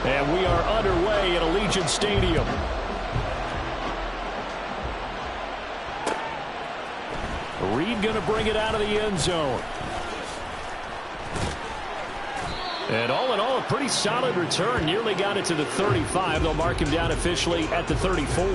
And we are underway at Allegiant Stadium. Reed going to bring it out of the end zone. And all in all, a pretty solid return. Nearly got it to the 35. They'll mark him down officially at the 34.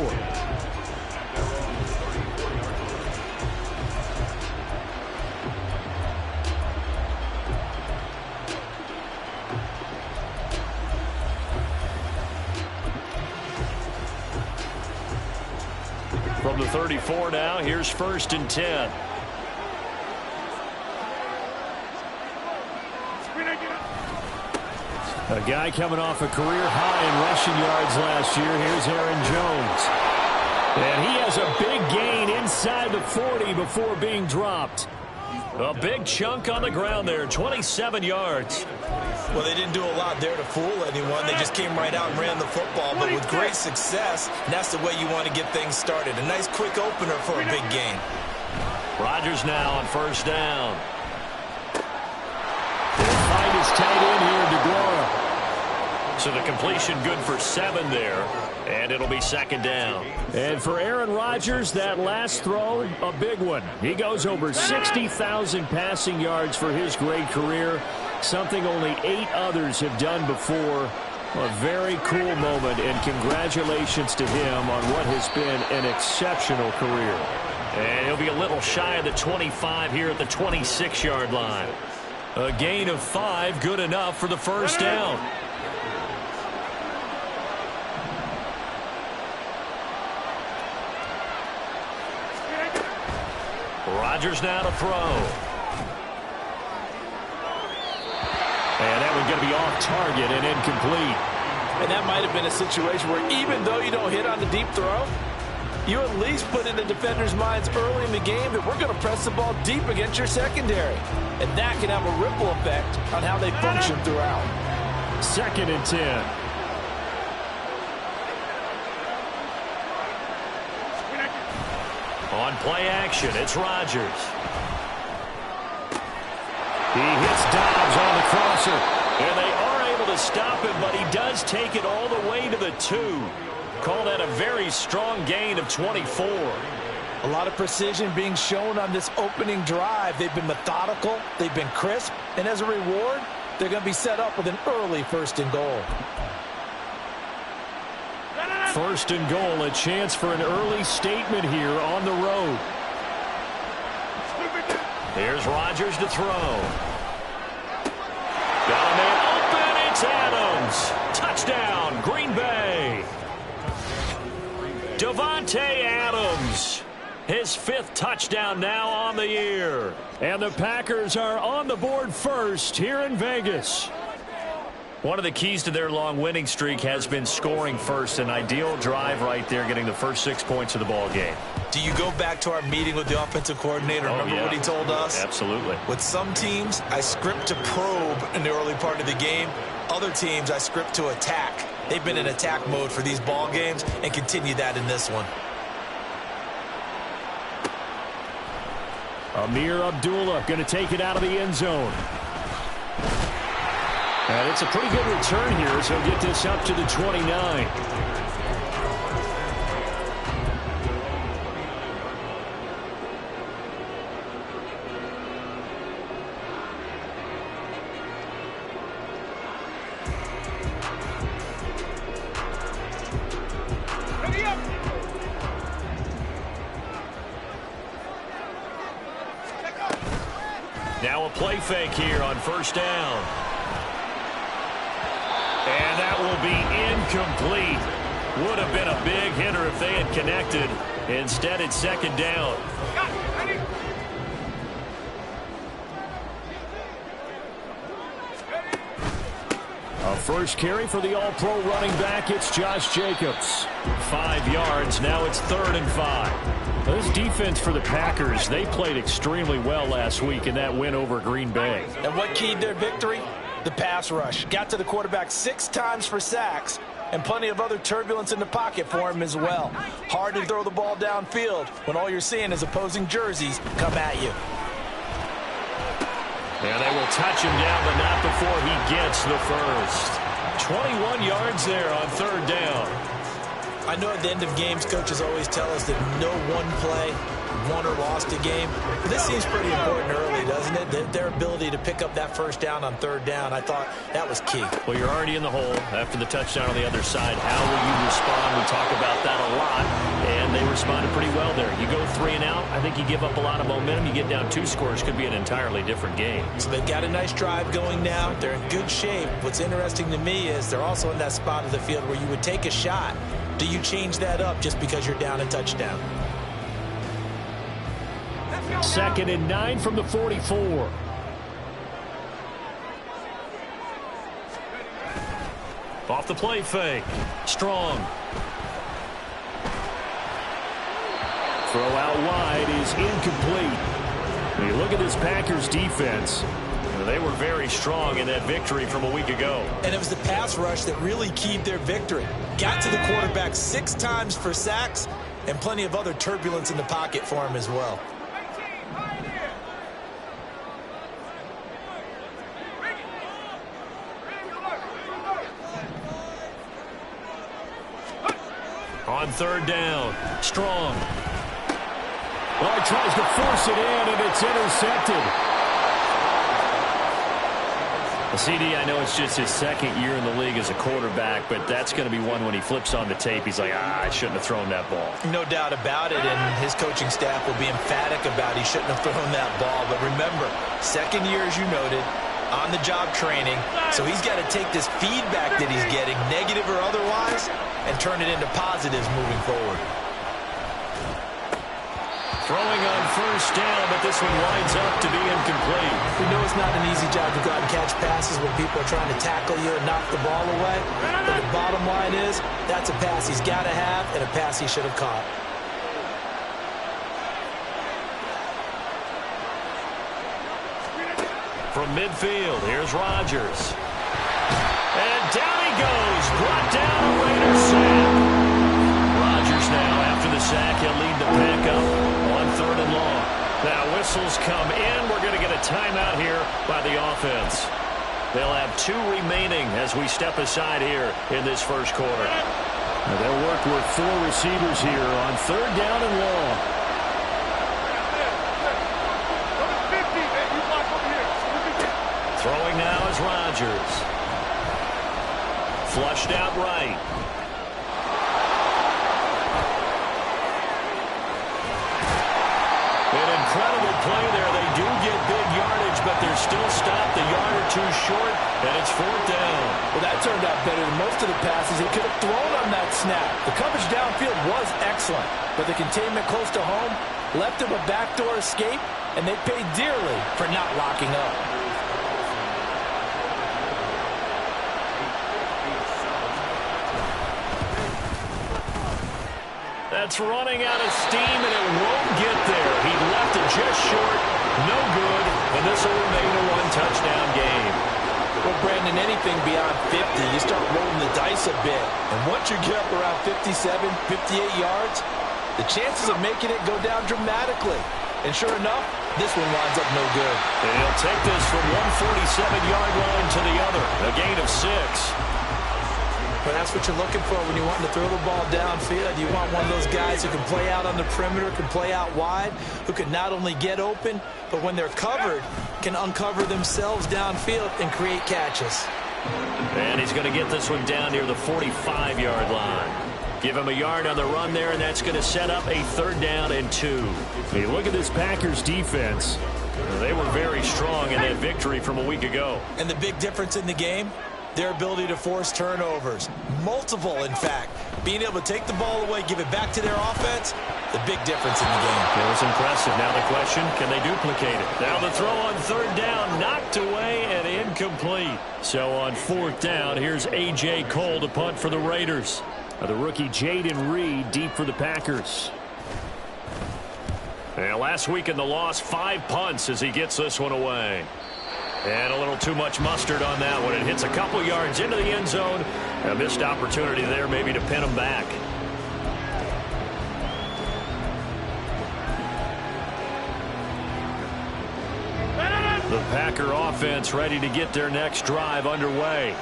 From the 34 now, here's 1st and 10. A guy coming off a career high in rushing yards last year. Here's Aaron Jones. And he has a big gain inside the 40 before being dropped. A big chunk on the ground there, 27 yards. Well, they didn't do a lot there to fool anyone. They just came right out and ran the football, but with great success, and that's the way you want to get things started. A nice quick opener for a big gain. Rodgers now on 1st down. He'll find his tight end here, DeGuara. So the completion good for 7 there, and it'll be 2nd down. And for Aaron Rodgers, that last throw, a big one. He goes over 60,000 passing yards for his great career, something only 8 others have done before. A very cool moment, and congratulations to him on what has been an exceptional career. And he'll be a little shy of the 25 here at the 26-yard line. A gain of 5, good enough for the 1st down. Rodgers now to throw. And that one's going to be off target and incomplete. And that might have been a situation where even though you don't hit on the deep throw, you at least put in the defenders' minds early in the game that we're going to press the ball deep against your secondary. And that can have a ripple effect on how they function throughout. 2nd and 10. On play action, it's Rodgers. He hits Dobbs on the crosser. And they are able to stop him, but he does take it all the way to the 2. Call that a very strong gain of 24. A lot of precision being shown on this opening drive. They've been methodical, they've been crisp, and as a reward, they're going to be set up with an early 1st and goal. 1st and goal, a chance for an early statement here on the road. Here's Rodgers to throw. Got a man open, it's Adams. Touchdown, Green Bay. Davante Adams, his 5th touchdown now on the year. And the Packers are on the board first here in Vegas. One of the keys to their long winning streak has been scoring first. An ideal drive right there, getting the first 6 points of the ball game. Do you go back to our meeting with the offensive coordinator? Remember what he told us? Absolutely. With some teams, I script to probe in the early part of the game. Other teams, I script to attack. They've been in attack mode for these ball games and continue that in this one. Amir Abdullah going to take it out of the end zone. And it's a pretty good return here, so he'll get this up to the 29. Now a play fake here on 1st down. And that will be incomplete. Would have been a big hitter if they had connected. Instead, it's 2nd down. A first carry for the all-pro running back. It's Josh Jacobs. 5 yards. Now it's 3rd and 5. This defense for the Packers, they played extremely well last week in that win over Green Bay. And what keyed their victory? The pass rush. Got to the quarterback 6 times for sacks, and plenty of other turbulence in the pocket for him as well. Hard to throw the ball downfield when all you're seeing is opposing jerseys come at you. And they will touch him down, but not before he gets the first. 21 yards there on third down. I know at the end of games, coaches always tell us that no one play won or lost a game. But this seems pretty important early, doesn't it? Their ability to pick up that first down on third down, I thought that was key. Well, you're already in the hole after the touchdown on the other side. How will you respond? We talk about that a lot, and they responded pretty well there. You go 3 and out, I think you give up a lot of momentum. You get down 2 scores, could be an entirely different game. So they've got a nice drive going now. They're in good shape. What's interesting to me is they're also in that spot of the field where you would take a shot. Do you change that up just because you're down a touchdown? 2nd and 9 from the 44. Off the play fake. Strong. Throw out wide is incomplete. When you look at this Packers defense, they were very strong in that victory from a week ago. And it was the pass rush that really keyed their victory. Got to the quarterback 6 times for sacks and plenty of other turbulence in the pocket for him as well. On third down, Strong. Well, he tries to force it in, and it's intercepted. CD, I know it's just his 2nd year in the league as a quarterback, but that's going to be one when he flips on the tape. He's like, I shouldn't have thrown that ball. No doubt about it, and his coaching staff will be emphatic about he shouldn't have thrown that ball. But remember, 2nd year, as you noted, on-the-job training, so he's got to take this feedback that he's getting, negative or otherwise, and turn it into positives moving forward. Throwing on first down, but this one winds up to be incomplete. We know it's not an easy job to go out and catch passes when people are trying to tackle you and knock the ball away. But the bottom line is, that's a pass he's got to have and a pass he should have caught. From midfield, here's Rodgers. And down he goes, brought down a Raiders sack. Rodgers now, after the sack, he'll lead the pack up on 3rd and long. Now whistles come in. We're going to get a timeout here by the offense. They'll have 2 remaining as we step aside here in this first quarter. Now they'll work with 4 receivers here on 3rd down and long. Throwing now is Rodgers. Flushed out right. An incredible play there. They do get big yardage, but they're still stopped a yard or 2 short, and it's 4th down. Well, that turned out better than most of the passes he could have thrown on that snap. The coverage downfield was excellent, but the containment close to home left him a backdoor escape, and they paid dearly for not locking up. That's running out of steam, and it won't get there. He left it just short. No good, and this will remain a 1-touchdown game. Well, Brandon, anything beyond 50, you start rolling the dice a bit. And once you get up around 57, 58 yards, the chances of making it go down dramatically. And sure enough, this one winds up no good. And he'll take this from 147-yard line to the other, a gain of 6. But that's what you're looking for when you want to throw the ball downfield. You want one of those guys who can play out on the perimeter, can play out wide, who can not only get open, but when they're covered, can uncover themselves downfield and create catches. And he's going to get this one down near the 45-yard line. Give him a yard on the run there, and that's going to set up a 3rd down and 2. Hey, look at this Packers defense. They were very strong in that victory from a week ago. And the big difference in the game, their ability to force turnovers. Multiple, in fact. Being able to take the ball away, give it back to their offense, the big difference in the game. It was impressive. Now the question, can they duplicate it? Now the throw on 3rd down, knocked away and incomplete. So on 4th down, here's A.J. Cole to punt for the Raiders. The rookie Jaden Reed deep for the Packers. And last week in the loss, 5 punts as he gets this one away. And a little too much mustard on that one. It hits a couple yards into the end zone. A missed opportunity there maybe to pin him back. The Packer offense ready to get their next drive underway.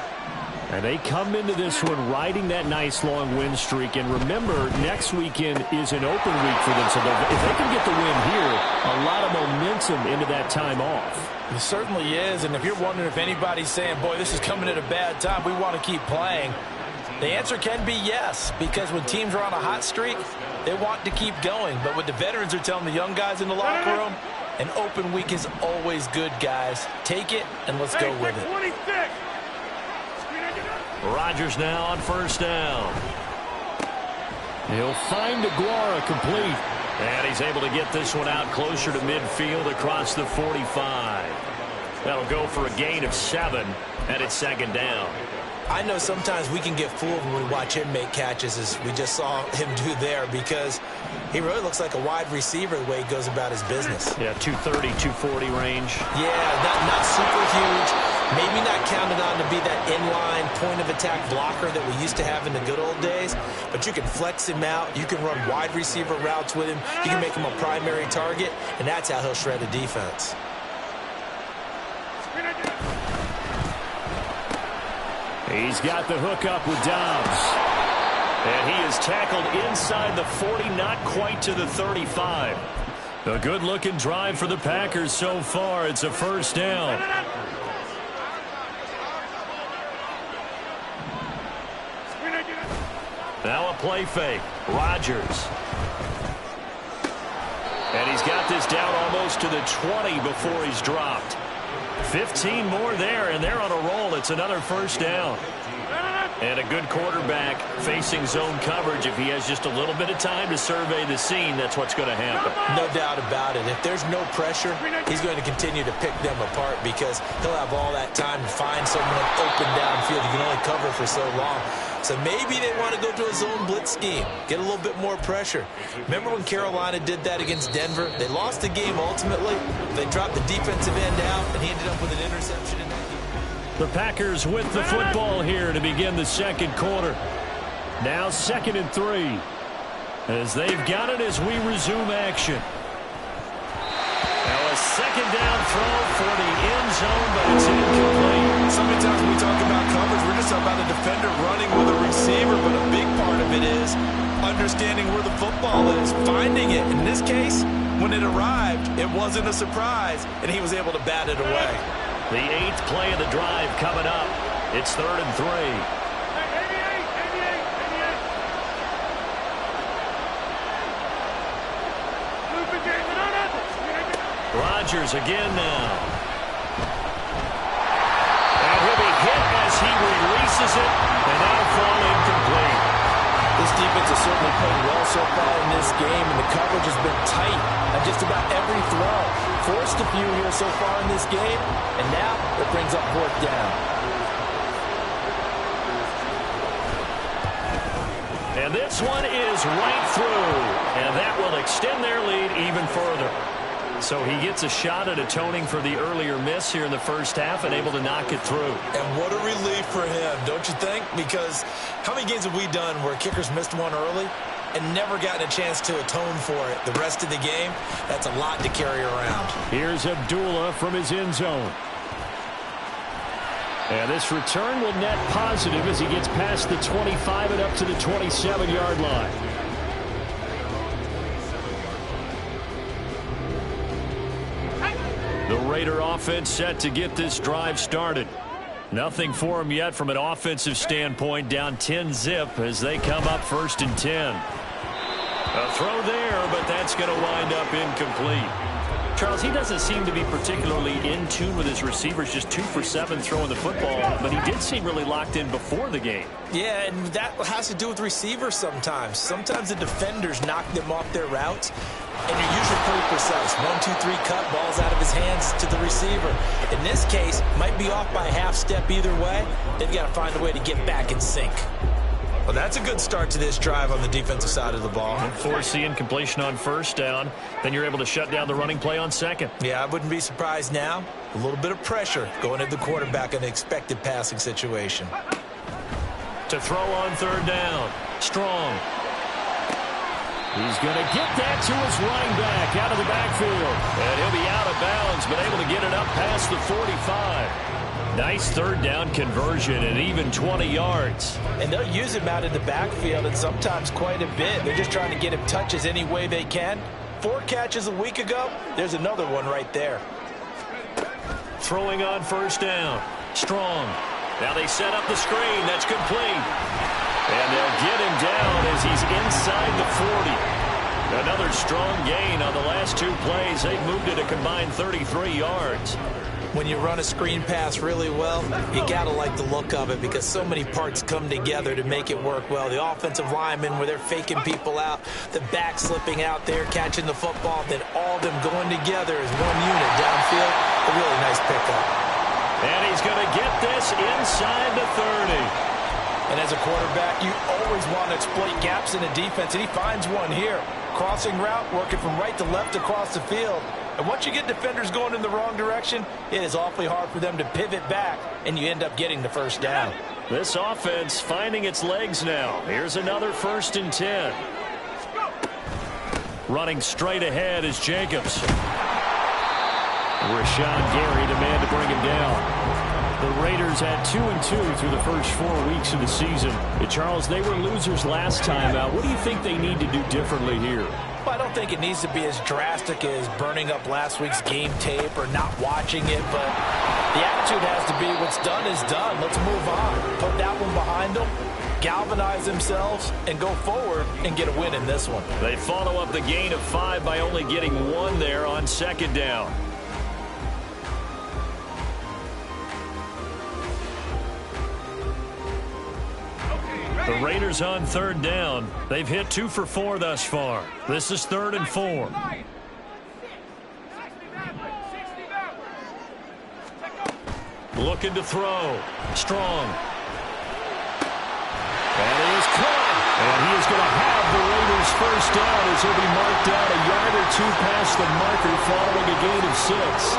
And they come into this one riding that nice long win streak. And remember, next weekend is an open week for them. So if they can get the win here, a lot of momentum into that time off. It certainly is. And if you're wondering if anybody's saying, boy, this is coming at a bad time, we want to keep playing, the answer can be yes. Because when teams are on a hot streak, they want to keep going. But what the veterans are telling the young guys in the locker room, an open week is always good, guys. Take it and let's go with it. 26. Rodgers now on first down. He'll find Aguara complete. And he's able to get this one out closer to midfield across the 45. That'll go for a gain of 7, and it's second down. I know sometimes we can get fooled when we watch him make catches, as we just saw him do there, because he really looks like a wide receiver the way he goes about his business. Yeah, 230, 240 range. Yeah, not super huge. Maybe not counted on to be that inline point-of-attack blocker that we used to have in the good old days, but you can flex him out. You can run wide receiver routes with him. You can make him a primary target, and that's how he'll shred a defense. He's got the hook up with Dobbs. And he is tackled inside the 40, not quite to the 35. A good-looking drive for the Packers so far. It's a first down. Now a play fake. Rodgers. And he's got this down almost to the 20 before he's dropped. 15 more there, and they're on a roll. It's another first down. And a good quarterback facing zone coverage. If he has just a little bit of time to survey the scene, that's what's going to happen. No doubt about it. If there's no pressure, he's going to continue to pick them apart because he'll have all that time to find someone open downfield. He can only cover for so long. So maybe they want to go to a zone blitz scheme, get a little bit more pressure. Remember when Carolina did that against Denver? They lost the game ultimately. They dropped the defensive end out, and he ended up with an interception in that game. The Packers with the football here to begin the second quarter. Now 2nd and 3 as they've got it as we resume action. Now a second down throw for the end zone, but it's incomplete. So many times when we talk about coverage, we're just talking about a defender running with a receiver, but a big part of it is understanding where the football is, finding it. In this case, when it arrived, it wasn't a surprise, and he was able to bat it away. The 8th play of the drive coming up. It's 3rd and 3. Rodgers again now. And he'll be hit as he releases it, and that'll fall incomplete. This defense has certainly played well so far in this game, and the coverage has been tight on just about every throw. Forced a few here so far in this game, and now it brings up 4th down. And this one is right through, and that will extend their lead even further. So he gets a shot at atoning for the earlier miss here in the first half and able to knock it through. And what a relief for him, don't you think? Because how many games have we done where kickers missed one early and never gotten a chance to atone for it the rest of the game? That's a lot to carry around. Here's Abdullah from his end zone. And this return will net positive as he gets past the 25 and up to the 27-yard line. The Raider offense set to get this drive started. Nothing for them yet from an offensive standpoint, down 10-zip as they come up 1st and 10. A throw there, but that's going to wind up incomplete. Charles, he doesn't seem to be particularly in tune with his receivers, just 2 for 7 throwing the football, but he did seem really locked in before the game. Yeah, and that has to do with receivers sometimes. Sometimes the defenders knock them off their routes, and you're usually pretty precise. 1, 2, 3 cut, balls out of his hands to the receiver. In this case, might be off by a half step either way. They've got to find a way to get back in sync. Well, that's a good start to this drive on the defensive side of the ball. Force the incompletion on 1st down. Then you're able to shut down the running play on 2nd. Yeah, I wouldn't be surprised now. A little bit of pressure going at the quarterback in an expected passing situation. To throw on 3rd down. Strong. He's going to get that to his running back out of the backfield. And he'll be out of bounds, but able to get it up past the 45. Nice third down conversion and even 20 yards. And they'll use him out in the backfield and sometimes quite a bit. They're just trying to get him touches any way they can. 4 catches a week ago. There's another one right there. Throwing on first down. Strong. Now they set up the screen. That's complete. And they'll get him down as he's inside the 40. Another strong gain on the last 2 plays. They've moved it a combined 33 yards. When you run a screen pass really well, you got to like the look of it because so many parts come together to make it work well. The offensive linemen where they're faking people out, the back slipping out there, catching the football, then all of them going together as one unit downfield. A really nice pickup. And he's going to get this inside the 30. And as a quarterback, you always want to exploit gaps in the defense, and he finds one here. Crossing route, working from right to left across the field. And once you get defenders going in the wrong direction, it is awfully hard for them to pivot back, and you end up getting the first down. This offense finding its legs now. Here's another 1st and 10. Running straight ahead is Jacobs. Rashawn Gary, the man to bring him down. The Raiders had 2-2 through the first 4 weeks of the season. Charles, they were losers last time out. What do you think they need to do differently here? Well, I don't think it needs to be as drastic as burning up last week's game tape or not watching it, but the attitude has to be what's done is done. Let's move on. Put that one behind them, galvanize themselves, and go forward and get a win in this one. They follow up the gain of 5 by only getting 1 there on 2nd down. The Raiders on 3rd down. They've hit 2 for 4 thus far. This is 3rd and 4. Looking to throw. Strong. And he is caught. And he is going to have the Raiders first down as he'll be marked down a yard or 2 past the marker following a gain of 6.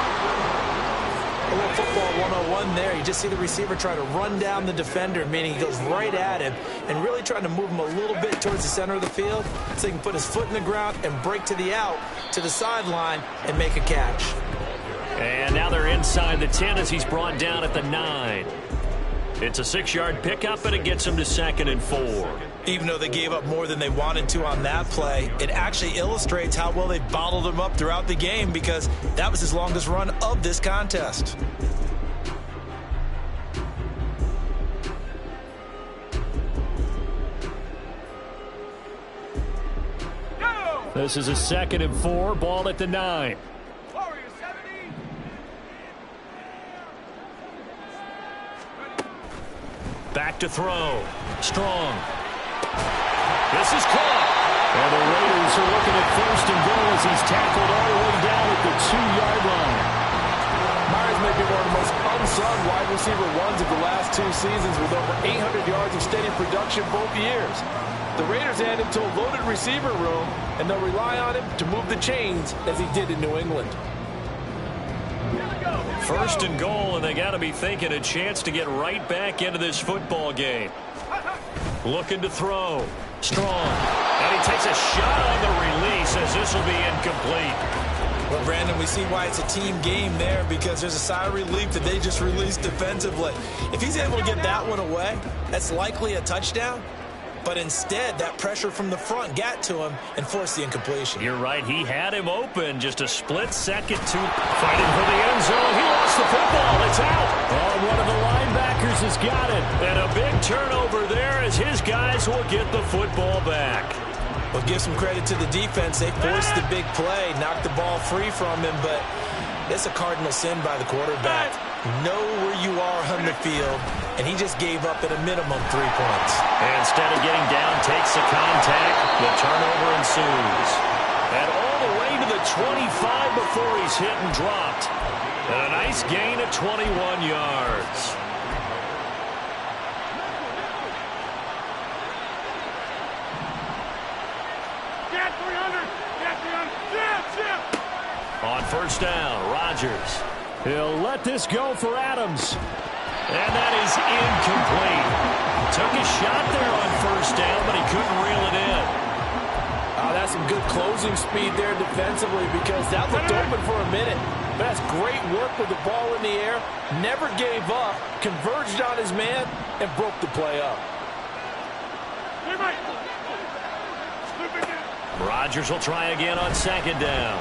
A little football 101 there. You just see the receiver try to run down the defender, meaning he goes right at him and really trying to move him a little bit towards the center of the field so he can put his foot in the ground and break to the out, to the sideline, and make a catch. And now they're inside the 10 as he's brought down at the 9. It's a 6-yard pickup, and it gets him to 2nd and 4. Even though they gave up more than they wanted to on that play, it actually illustrates how well they bottled him up throughout the game because that was his longest run of this contest. This is a 2nd and 4, ball at the 9. Back to throw. Strong. This is caught. And the Raiders are looking at 1st and goal as he's tackled all the way down at the 2-yard line. Myers may be one of the most unsung wide receiver ones of the last 2 seasons with over 800 yards of steady production both years. The Raiders hand him to a loaded receiver room, and they'll rely on him to move the chains as he did in New England. 1st and goal, and they got to be thinking a chance to get right back into this football game. Looking to throw. Strong. And he takes a shot on the release as this will be incomplete. Well, Brandon, we see why it's a team game there because there's a sigh of relief that they just released defensively. If he's able to get that one away, that's likely a touchdown. But instead, that pressure from the front got to him and forced the incompletion. You're right. He had him open. Just a split second to fighting for the end zone. He lost the football. It's out. Oh, one of the linebackers has got it. And a big turnover there as his guys will get the football back. Well, give some credit to the defense. They forced the big play, knocked the ball free from him, but it's a cardinal sin by the quarterback. Know where you are on the field, and he just gave up at a minimum 3 points. And instead of getting down, takes the contact. The turnover ensues. And all the way to the 25 before he's hit and dropped. And a nice gain of 21 yards. On 1st down, Rodgers. He'll let this go for Adams. And that is incomplete. Took a shot there on 1st down, but he couldn't reel it in. That's some good closing speed there defensively because that looked open for a minute. That's great work with the ball in the air. Never gave up, converged on his man, and broke the play up. Rodgers will try again on second down.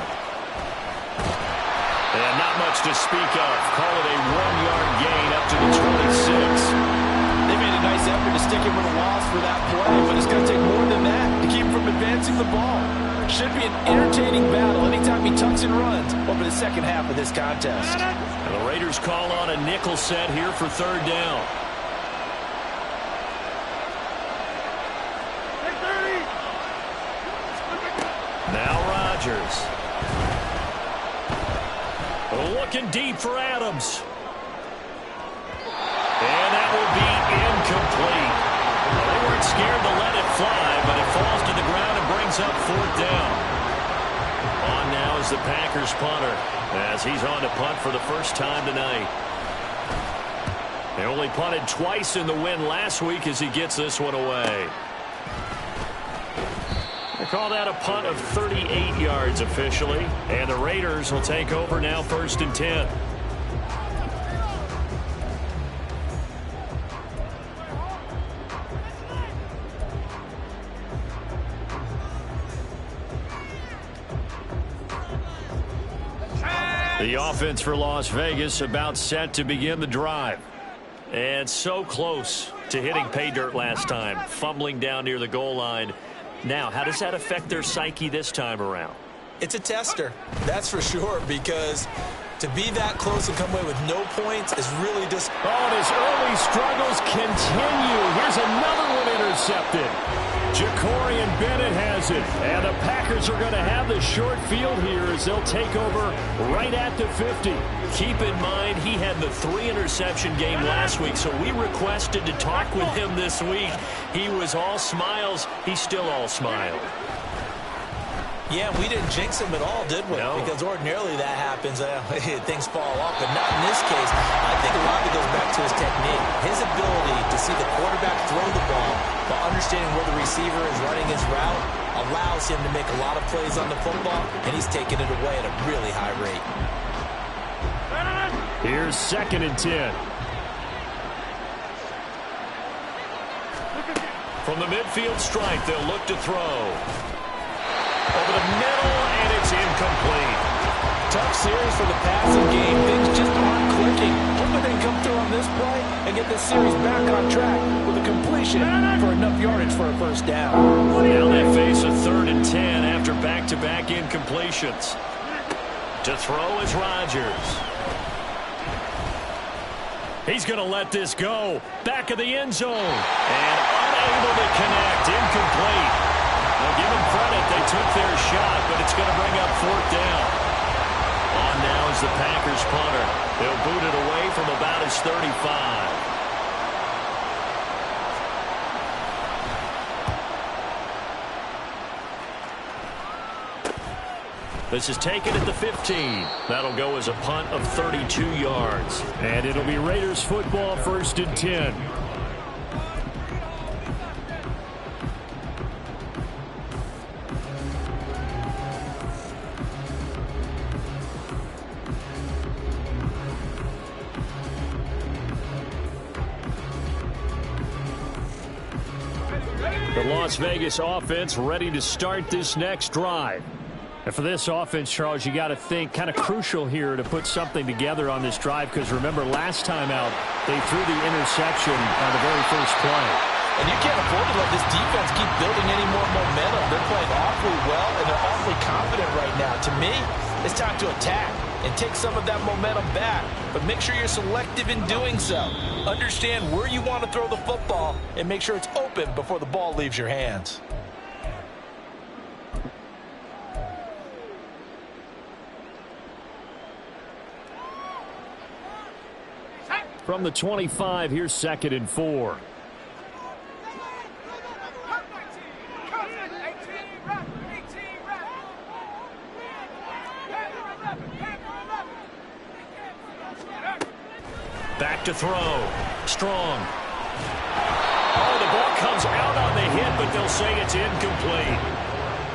And not much to speak of. Call it a 1-yard gain up to the 26. They made a nice effort to stick him with a loss for that play, but it's going to take more than that to keep him from advancing the ball. Should be an entertaining battle anytime he tucks and runs over the second half of this contest. And the Raiders call on a nickel set here for third down. Now Rodgers. Looking deep for Adams. And that will be incomplete. Well, they weren't scared to let it fly, but it falls to the ground and brings up fourth down. On now is the Packers punter, as he's on to punt for the first time tonight. They only punted twice in the win last week as he gets this one away. They call that a punt of 38 yards officially. And the Raiders will take over now, 1st and 10. The offense for Las Vegas about set to begin the drive. And so close to hitting pay dirt last time, fumbling down near the goal line. Now, how does that affect their psyche this time around? It's a tester, that's for sure, because to be that close and come away with no points is really just... Oh, and his early struggles continue. Here's another one intercepted. Jacorian Bennett has it. And the Packers are going to have the short field here as they'll take over right at the 50. Keep in mind, he had the 3-interception game last week, so we requested to talk with him this week. He was all smiles. He's still all smile. Yeah, we didn't jinx him at all, did we? No. Because ordinarily that happens. Things fall off, but not in this case. I think a lot of it goes back to his technique. His ability to see the quarterback throw the ball while understanding where the receiver is running his route allows him to make a lot of plays on the football, and he's taking it away at a really high rate. Here's 2nd and 10. From the midfield stripe, they'll look to throw. Over the middle, and it's incomplete. Tough series for the passing game. Things just aren't clicking. Hoping they can come through on this play and get this series back on track with a completion for enough yardage for a first down. Now they face a 3rd and 10 after back-to-back incompletions. To throw is Rodgers. He's going to let this go. Back of the end zone. And unable to connect. Incomplete. Well, give them credit. They took their shot, but it's going to bring up 4th down. On now is the Packers punter. They'll boot it away from about his 35. This is taken at the 15. That'll go as a punt of 32 yards. And it'll be Raiders football, 1st and 10. The Las Vegas offense ready to start this next drive. And for this offense, Charles, you got to think kind of crucial here to put something together on this drive, because remember last time out they threw the interception on the very first play. And you can't afford to let this defense keep building any more momentum. They're playing awfully well, and they're awfully confident right now. To me, it's time to attack and take some of that momentum back. But make sure you're selective in doing so. Understand where you want to throw the football and make sure it's open before the ball leaves your hands. From the 25, here's 2nd and 4. Back to throw. Strong. Oh, the ball comes out on the hit, but they'll say it's incomplete.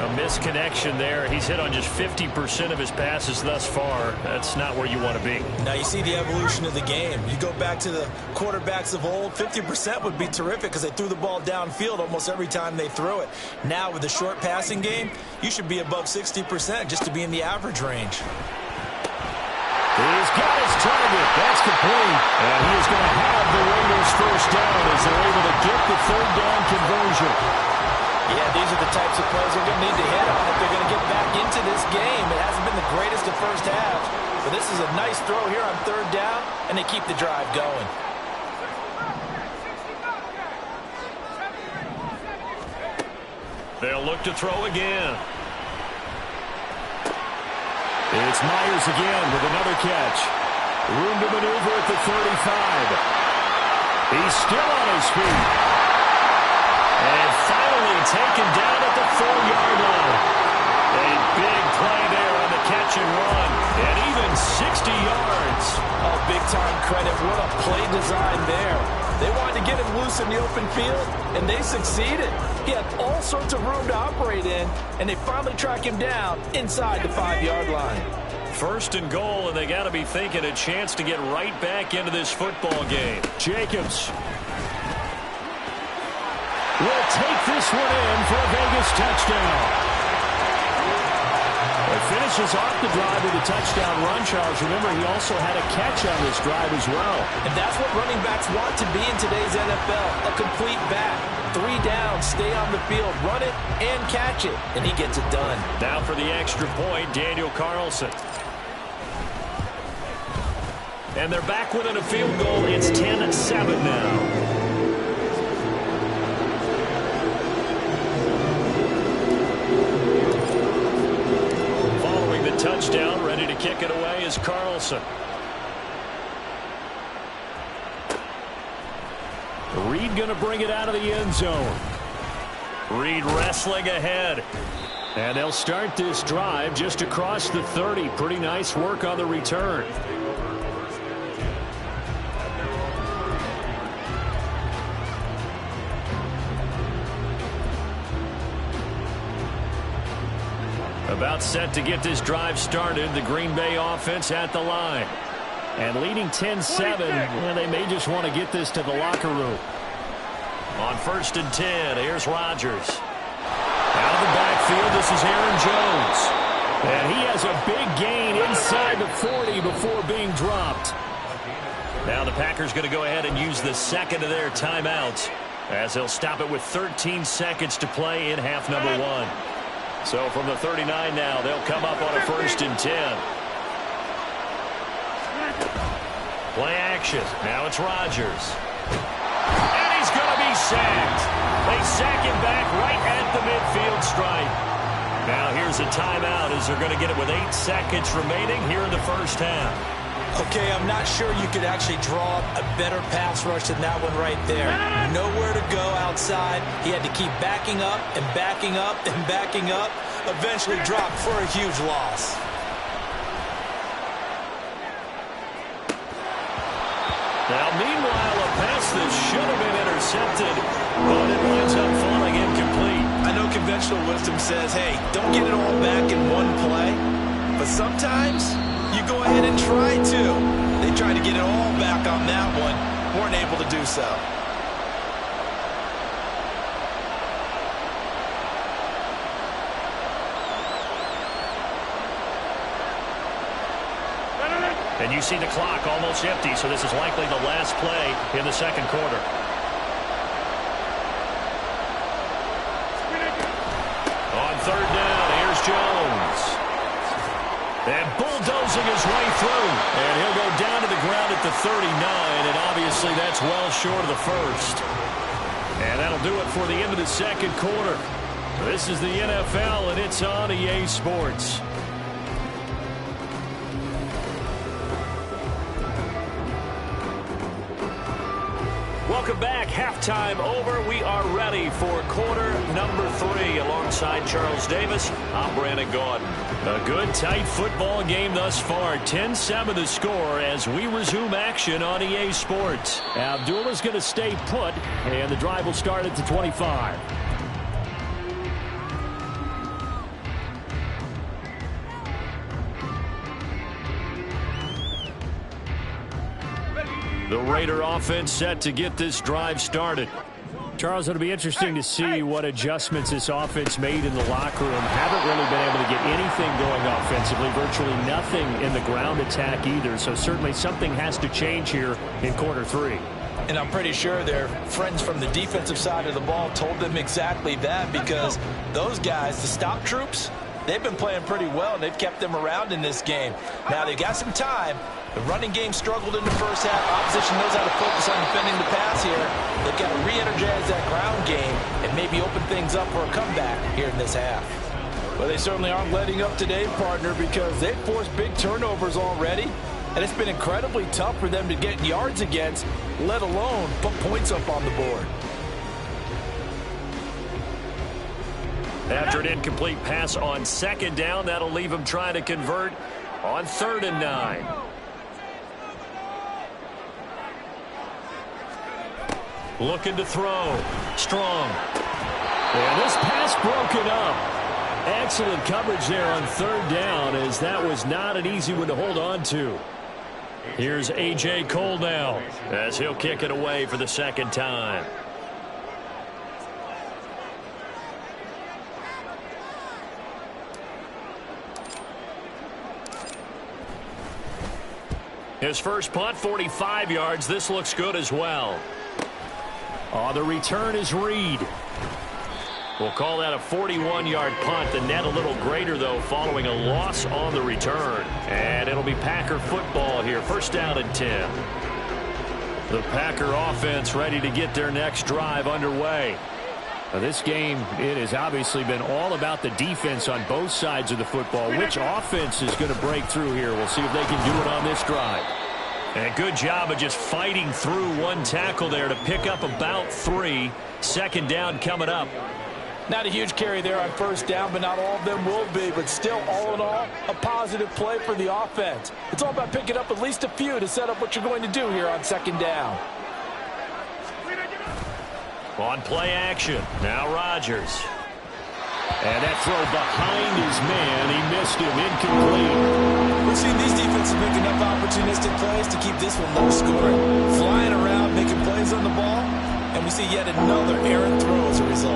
A misconnection there. He's hit on just 50% of his passes thus far. That's not where you want to be. Now you see the evolution of the game. You go back to the quarterbacks of old, 50% would be terrific because they threw the ball downfield almost every time they threw it. Now with the short passing game, you should be above 60% just to be in the average range. He's got his target. That's complete. And he is going to have the Raiders first down as they're able to get the third down conversion. Yeah, these are the types of plays they're going to need to hit on if they're going to get back into this game. It hasn't been the greatest of first halves, but this is a nice throw here on third down, and they keep the drive going. They'll look to throw again. It's Myers again with another catch. Room to maneuver at the 35. He's still on his feet. And finally taken down at the 4-yard line. A big play there on the catch and run. And even 60 yards. Oh, big-time credit. What a play design there. They wanted to get him loose in the open field, and they succeeded. He had all sorts of room to operate in, and they finally track him down inside the 5-yard line. First and goal, and they got to be thinking a chance to get right back into this football game. Jacobs will take this one in for a Vegas touchdown. It finishes off the drive with a touchdown run, Charles. Remember, he also had a catch on this drive as well. And that's what running backs want to be in today's NFL, a complete back. 3 downs, stay on the field, run it, and catch it. And he gets it done. Now for the extra point, Daniel Carlson. And they're back within a field goal. It's 10-7 now. Touchdown, ready to kick it away is Carlson. Reed going to bring it out of the end zone. Reed wrestling ahead. And they'll start this drive just across the 30. Pretty nice work on the return. About set to get this drive started. The Green Bay offense at the line. And leading 10-7, well, they may just want to get this to the locker room. On 1st and 10, here's Rodgers. Out of the backfield, this is Aaron Jones. And he has a big gain inside the 40 before being dropped. Now the Packers going to go ahead and use the second of their timeouts as they'll stop it with 13 seconds to play in half number 1. So from the 39 now, they'll come up on a 1st and 10. Play action. Now it's Rodgers. And he's going to be sacked. They sack him back right at the midfield stripe. Now here's a timeout as they're going to get it with 8 seconds remaining here in the first half. Okay, I'm not sure you could actually draw up a better pass rush than that one right there. Nowhere to go outside. He had to keep backing up and backing up and backing up. Eventually dropped for a huge loss. Now, meanwhile, a pass that should have been intercepted, but it winds up falling incomplete. I know conventional wisdom says, hey, don't get it all back in one play. But sometimes you go ahead and try to. They tried to get it all back on that one. Weren't able to do so. And you see the clock almost empty, so this is likely the last play in the second quarter. On 3rd down, here's Jones. And bulldozing his way through. And he'll go down to the ground at the 39, and obviously that's well short of the first. And that'll do it for the end of the second quarter. This is the NFL, and it's on EA Sports. Welcome back. Halftime over. We are ready for quarter number 3. Alongside Charles Davis, I'm Brandon Gaudin. A good, tight football game thus far. 10-7 the score as we resume action on EA Sports. Abdullah's going to stay put, and the drive will start at the 25. The Raider offense set to get this drive started. Charles, it'll be interesting to see what adjustments this offense made in the locker room. Haven't really been able to get anything going offensively, virtually nothing in the ground attack either. So certainly something has to change here in quarter three. And I'm pretty sure their friends from the defensive side of the ball told them exactly that, because those guys, the stop troops, they've been playing pretty well, and they've kept them around in this game. Now, they got some time. The running game struggled in the first half. Opposition knows how to focus on defending the pass here. They've got to re-energize that ground game and maybe open things up for a comeback here in this half. Well, they certainly aren't letting up today, partner, because they've forced big turnovers already. And it's been incredibly tough for them to get yards against, let alone put points up on the board. After an incomplete pass on second down, that'll leave them trying to convert on 3rd and 9. Looking to throw. Strong. And this pass broken up. Excellent coverage there on 3rd down, as that was not an easy one to hold on to. Here's A.J. Cole now, as he'll kick it away for the second time. His first punt, 45 yards. This looks good as well. The return is Reed. We'll call that a 41-yard punt. The net a little greater, though, following a loss on the return. And it'll be Packer football here. 1st down and 10. The Packer offense ready to get their next drive underway. Now, this game, it has obviously been all about the defense on both sides of the football. Which offense is going to break through here? We'll see if they can do it on this drive. And a good job of just fighting through one tackle there to pick up about 3. 2nd down coming up. Not a huge carry there on 1st down, but not all of them will be. But still, all in all, a positive play for the offense. It's all about picking up at least a few to set up what you're going to do here on 2nd down. On play action, now Rodgers. And that throw behind his man, he missed him, incomplete. We've seen these defenses make enough opportunistic plays to keep this one low scoring. Flying around, making plays on the ball, and we see yet another errant throw as a result.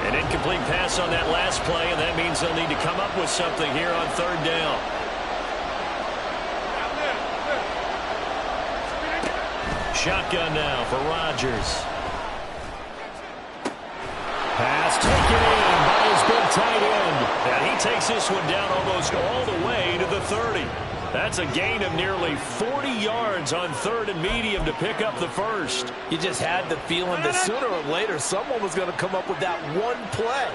An incomplete pass on that last play, and that means they'll need to come up with something here on 3rd down. Shotgun now for Rodgers. Pass taken in by his big tight end. And he takes this one down almost all the way to the 30. That's a gain of nearly 40 yards on 3rd and medium to pick up the first. You just had the feeling that sooner or later someone was going to come up with that one play.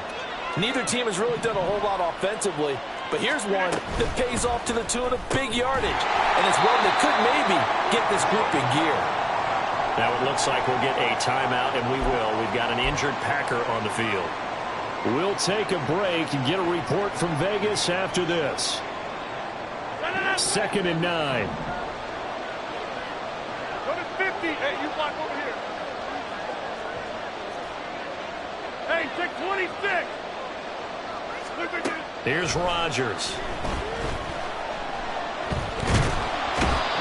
Neither team has really done a whole lot offensively, but here's one that pays off to the tune of big yardage, and it's one that could maybe get this group in gear. Now it looks like we'll get a timeout, and we will. We've got an injured Packer on the field. We'll take a break and get a report from Vegas after this. 2nd and 9. Go to 50. Hey, you block over here. Hey, take 26. Here's Rodgers.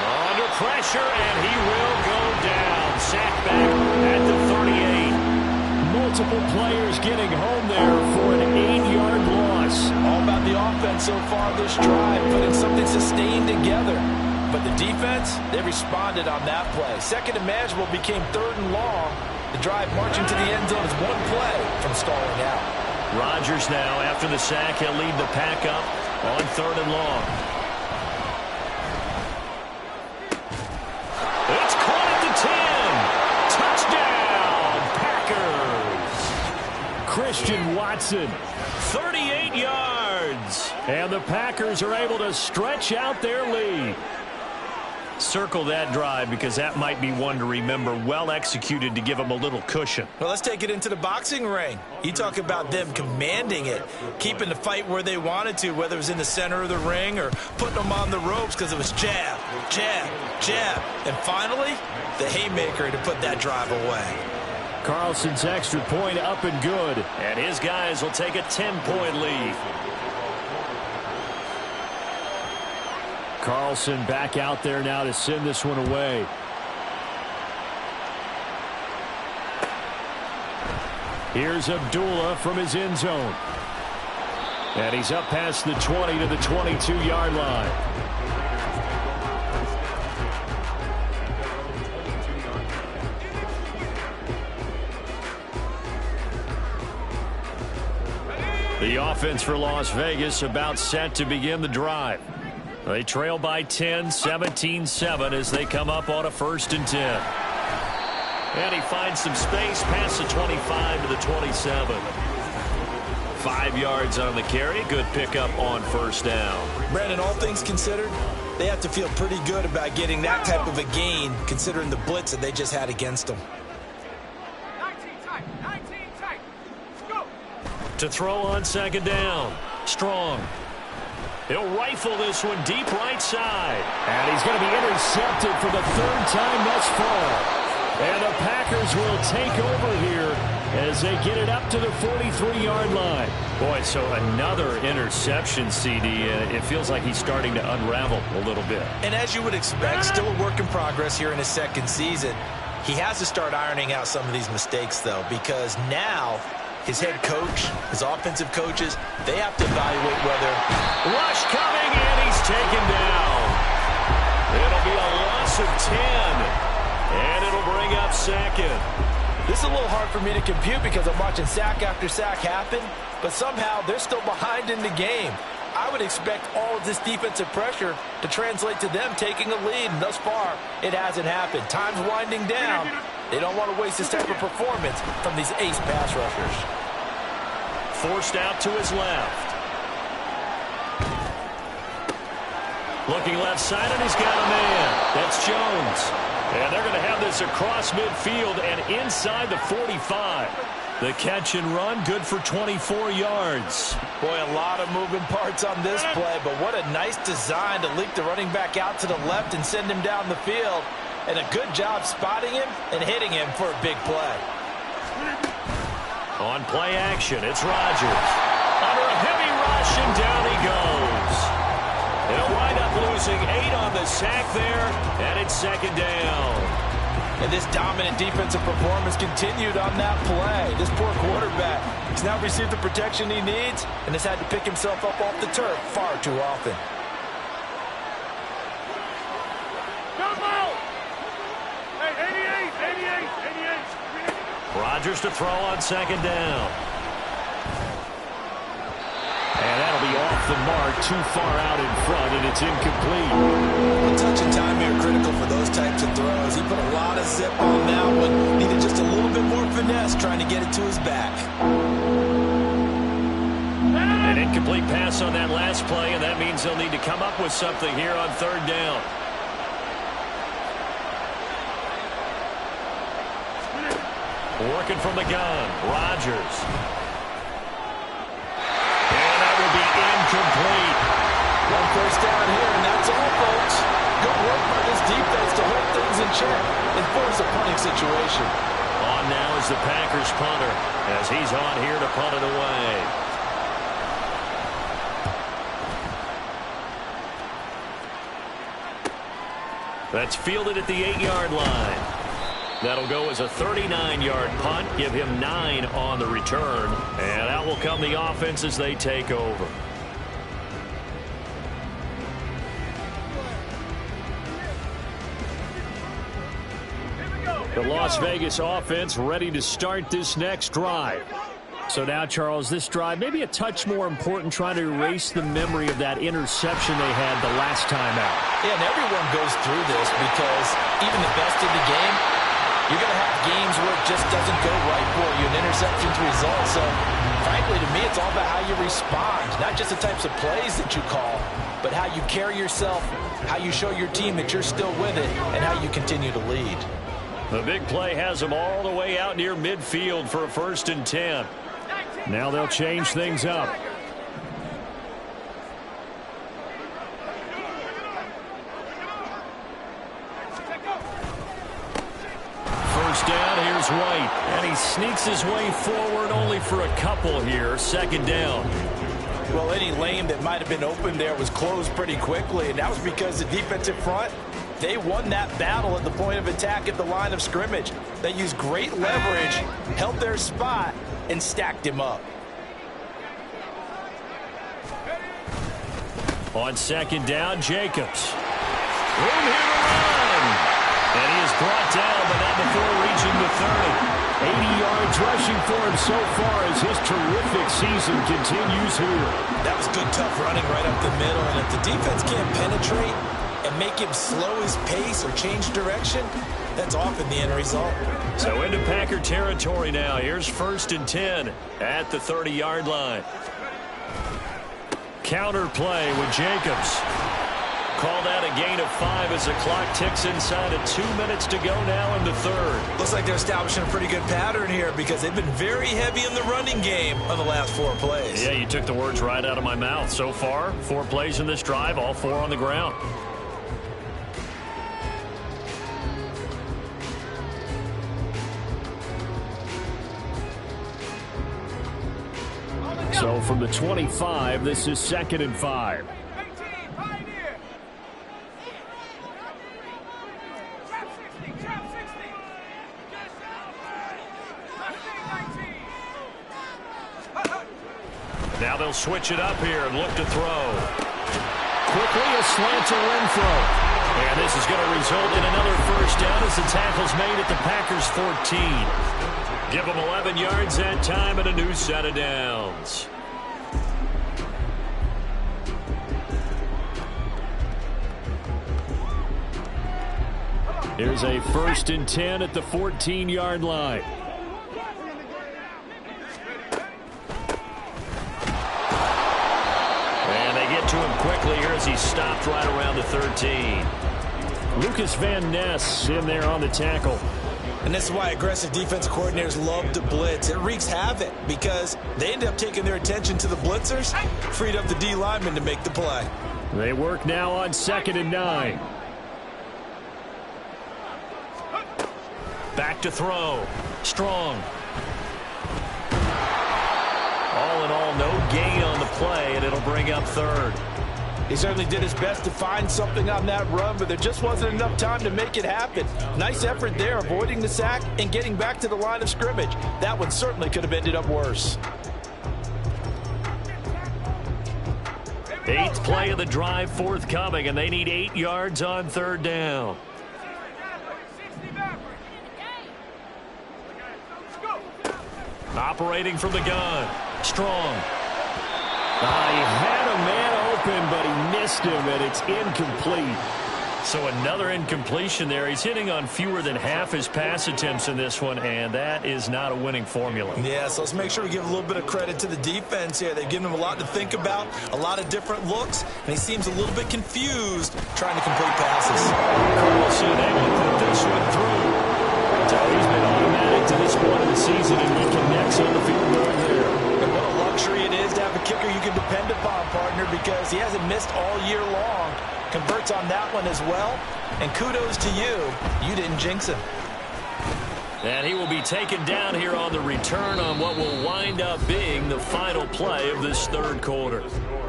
Under pressure, and he will go down. Sacked back at the 38. Multiple players getting home there for an 8-yard loss. All about the offense so far this drive, putting something sustained together. But the defense, they responded on that play. 2nd and manageable became 3rd and long. The drive marching to the end zone is one play from stalling out. Rodgers now, after the sack, he'll lead the pack up on 3rd and long. It's caught at the 10. Touchdown, Packers. Christian Watson. 38 yards. And the Packers are able to stretch out their lead. Circle that drive, because that might be one to remember. Well executed to give them a little cushion. Well, let's take it into the boxing ring. You talk about them commanding it, keeping the fight where they wanted to, whether it was in the center of the ring or putting them on the ropes, because it was jab, jab, jab. And finally, the haymaker to put that drive away. Carlson's extra point up and good. And his guys will take a 10-point lead. Carlson back out there now to send this one away. Here's Abdullah from his end zone. And he's up past the 20 to the 22-yard line. The offense for Las Vegas about set to begin the drive. They trail by 10, 17-7 as they come up on a 1st and 10. And he finds some space past the 25 to the 27. 5 yards on the carry. Good pickup on 1st down. Brandon, all things considered, they have to feel pretty good about getting that type of a gain considering the blitz that they just had against them. 19 tight. Go. To throw on 2nd down. Strong. He'll rifle this one deep right side. And he's going to be intercepted for the 3rd time thus far. And the Packers will take over here as they get it up to the 43-yard line. Boy, so another interception, CD. It feels like he's starting to unravel a little bit. And as you would expect, still a work in progress here in his 2nd season. He has to start ironing out some of these mistakes, though, because now his head coach, his offensive coaches, they have to evaluate whether... Rush coming, and he's taken down. It'll be a loss of 10. And it'll bring up 2nd. This is a little hard for me to compute because I'm watching sack after sack happen, but somehow they're still behind in the game. I would expect all of this defensive pressure to translate to them taking a lead, and thus far, it hasn't happened. Time's winding down. They don't want to waste this type of performance from these ace pass rushers. Forced out to his left. Looking left side, and he's got a man. That's Jones. And they're going to have this across midfield and inside the 45. The catch and run, good for 24 yards. Boy, a lot of moving parts on this play, but what a nice design to leak the running back out to the left and send him down the field. And a good job spotting him and hitting him for a big play. On play action, it's Rodgers. Under a heavy rush, and down he goes. He'll wind up losing 8 on the sack there, and it's 2nd down. And this dominant defensive performance continued on that play. This poor quarterback, he's now received the protection he needs and has had to pick himself up off the turf far too often. Hey, 88. Rodgers to throw on 2nd down. And that'll be off the mark, too far out in front, and it's incomplete. The touch and time here critical for those types of throws. He put a lot of zip on that one. Needed just a little bit more finesse trying to get it to his back. An incomplete pass on that last play, and that means they'll need to come up with something here on 3rd down. Working from the gun, Rodgers. Incomplete. 1 first down here, and that's all, folks. Good work by this defense to hold things in check and force a punting situation. On now is the Packers punter as he's on here to punt it away. That's fielded at the 8-yard line. That'll go as a 39-yard punt, give him 9 on the return, and out will come the offense as they take over. The Las Vegas offense ready to start this next drive. So now, Charles, this drive maybe a touch more important, trying to erase the memory of that interception they had the last time out. Yeah, and everyone goes through this because even the best in the game, you're going to have games where it just doesn't go right for you, an interception's result. So, frankly, to me, it's all about how you respond, not just the types of plays that you call, but how you carry yourself, how you show your team that you're still with it, and how you continue to lead. The big play has them all the way out near midfield for a 1st and 10. Now they'll change things up. First down, here's is White, and he sneaks his way forward only for a couple here. Second down. Well, any lane that might have been open there was closed pretty quickly, and that was because the defensive front, they won that battle at the point of attack at the line of scrimmage. They used great leverage, held their spot, and stacked him up. On second down, Jacobs. Room here to run. And he is brought down, but not before reaching the 30. 80 yards rushing for him so far as his terrific season continues here. That was good, tough running right up the middle. And if the defense can't penetrate and make him slow his pace or change direction, that's often the end result. So into Packer territory now. Here's 1st and 10 at the 30-yard line. Counter play with Jacobs. Called out a gain of 5 as the clock ticks inside of 2 minutes to go now in the third. Looks like they're establishing a pretty good pattern here because they've been very heavy in the running game on the last 4 plays. Yeah, you took the words right out of my mouth. So far, 4 plays in this drive, all 4 on the ground. So from the 25, this is 2nd and 5. Now they'll switch it up here and look to throw. Quickly a slant to Renfro. And this is going to result in another first down as the tackle's made at the Packers' 14. Give them 11 yards that time and a new set of downs. Here's a 1st and 10 at the 14-yard line. And they get to him quickly here as he's stopped right around the 13. Lucas Van Ness in there on the tackle. And this is why aggressive defense coordinators love to blitz. It wreaks havoc because they end up taking their attention to the blitzers, freed up the D lineman to make the play. They work now on 2nd and 9. Back to throw. Strong. All in all, no gain on the play, and it'll bring up 3rd. He certainly did his best to find something on that run, but there just wasn't enough time to make it happen. Nice effort there, avoiding the sack and getting back to the line of scrimmage. That one certainly could have ended up worse. 8th play of the drive forthcoming, and they need 8 yards on 3rd down. Operating from the gun. Strong. He had a man open, but he missed him, and it's incomplete. So another incompletion there. He's hitting on fewer than half his pass attempts in this one, and that is not a winning formula. Yeah, so let's make sure we give a little bit of credit to the defense here. They've given him a lot to think about, a lot of different looks, and he seems a little bit confused trying to complete passes. Carlson able to put this one through. So he's been automatic to this point of the season, and he connects on the field goal there. And what a luxury it is to have a kicker you can depend upon, partner, because he hasn't missed all year long. Converts on that one as well. And kudos to you. You didn't jinx him. And he will be taken down here on the return on what will wind up being the final play of this 3rd quarter.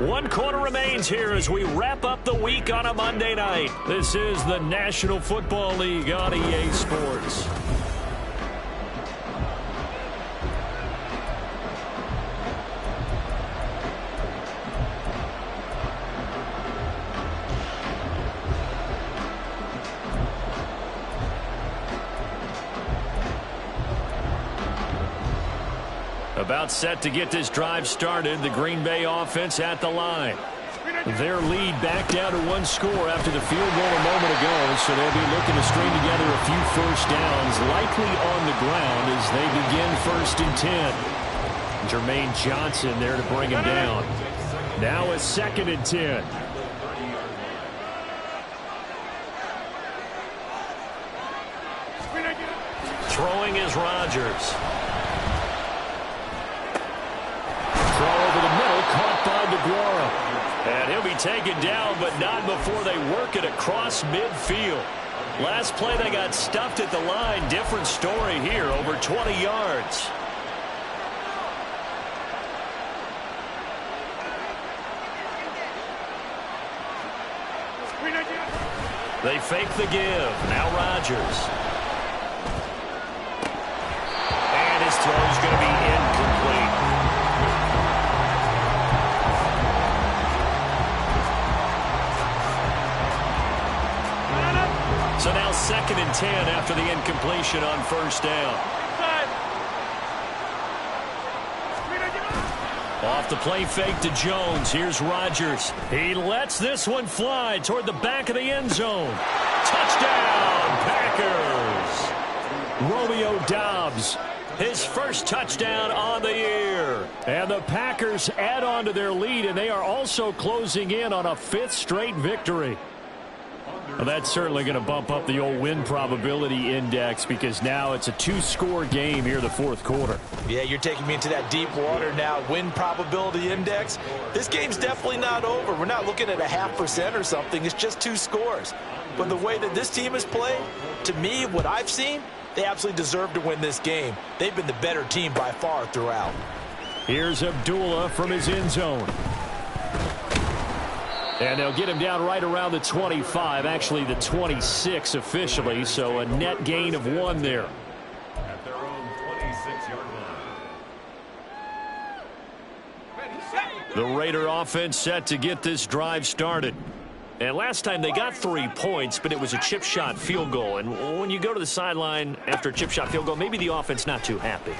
1 quarter remains here as we wrap up the week on a Monday night. This is the National Football League on EA Sports. About set to get this drive started. The Green Bay offense at the line. Their lead back down to 1 score after the field goal a moment ago, so they'll be looking to string together a few first downs, likely on the ground as they begin 1st and 10. Jermaine Johnson there to bring him down. Now a 2nd and 10. Throwing is Rodgers. Throw over the middle, caught by DeGuara. And he'll be taken down, but not before they work it across midfield. Last play, they got stuffed at the line. Different story here, over 20 yards. They fake the give. Now Rodgers. And his throw's going to be incomplete. So now 2nd and 10 after the incompletion on first down. Off the play fake to Jones. Here's Rodgers. He lets this one fly toward the back of the end zone. Touchdown, Packers. Romeo Doubs, his first touchdown on the year. And the Packers add on to their lead, and they are also closing in on a 5th straight victory. Well, that's certainly going to bump up the old win probability index because now it's a 2-score game here the 4th quarter. Yeah, you're taking me into that deep water now. Win probability index. This game's definitely not over. We're not looking at a 0.5% or something. It's just 2 scores. But the way that this team has played, to me, what I've seen, they absolutely deserve to win this game. They've been the better team by far throughout. Here's Abdullah from his end zone. And they'll get him down right around the 25, actually the 26 officially, so a net gain of 1 there. At their own 26-yard line. The Raider offense set to get this drive started. And last time they got 3 points, but it was a chip shot field goal. And when you go to the sideline after a chip shot field goal, maybe the offense not too happy.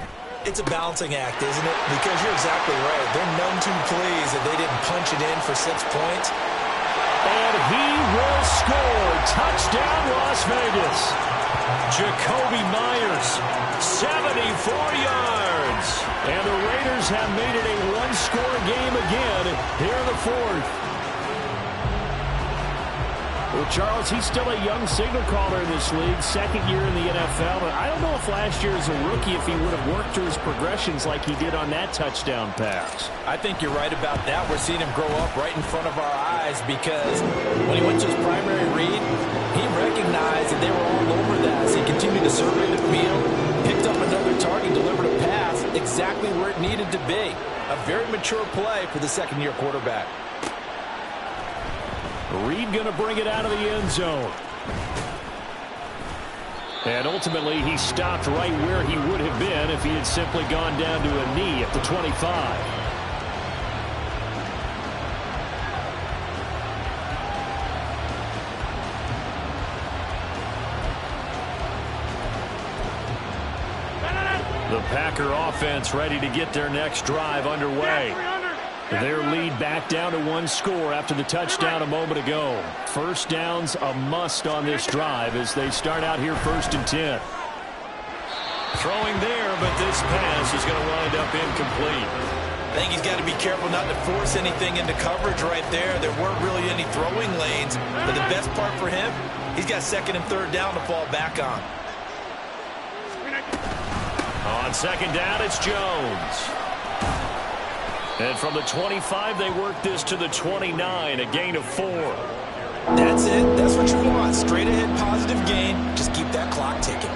It's a balancing act, isn't it? Because you're exactly right. They're none too pleased that they didn't punch it in for 6 points. And he will score. Touchdown, Las Vegas. Jacoby Myers, 74 yards. And the Raiders have made it a 1-score game again here in the 4th. Well, Charles, he's still a young signal caller in this league, 2nd year in the NFL. But I don't know if last year as a rookie, if he would have worked through his progressions like he did on that touchdown pass. I think you're right about that. We're seeing him grow up right in front of our eyes because when he went to his primary read, he recognized that they were all over that. So he continued to survey the field, picked up another target, delivered a pass exactly where it needed to be. A very mature play for the 2nd-year quarterback. Reed going to bring it out of the end zone. And ultimately, he stopped right where he would have been if he had simply gone down to a knee at the 25. The Packer offense ready to get their next drive underway. Their lead back down to 1 score after the touchdown a moment ago. First down's a must on this drive as they start out here 1st and 10. Throwing there, but this pass is going to wind up incomplete. I think he's got to be careful not to force anything into coverage right there. There weren't really any throwing lanes, but the best part for him, he's got 2nd and 3rd down to fall back on. On 2nd down, it's Jones. And from the 25, they work this to the 29, a gain of 4. That's it. That's what you want. Straight ahead positive gain. Just keep that clock ticking.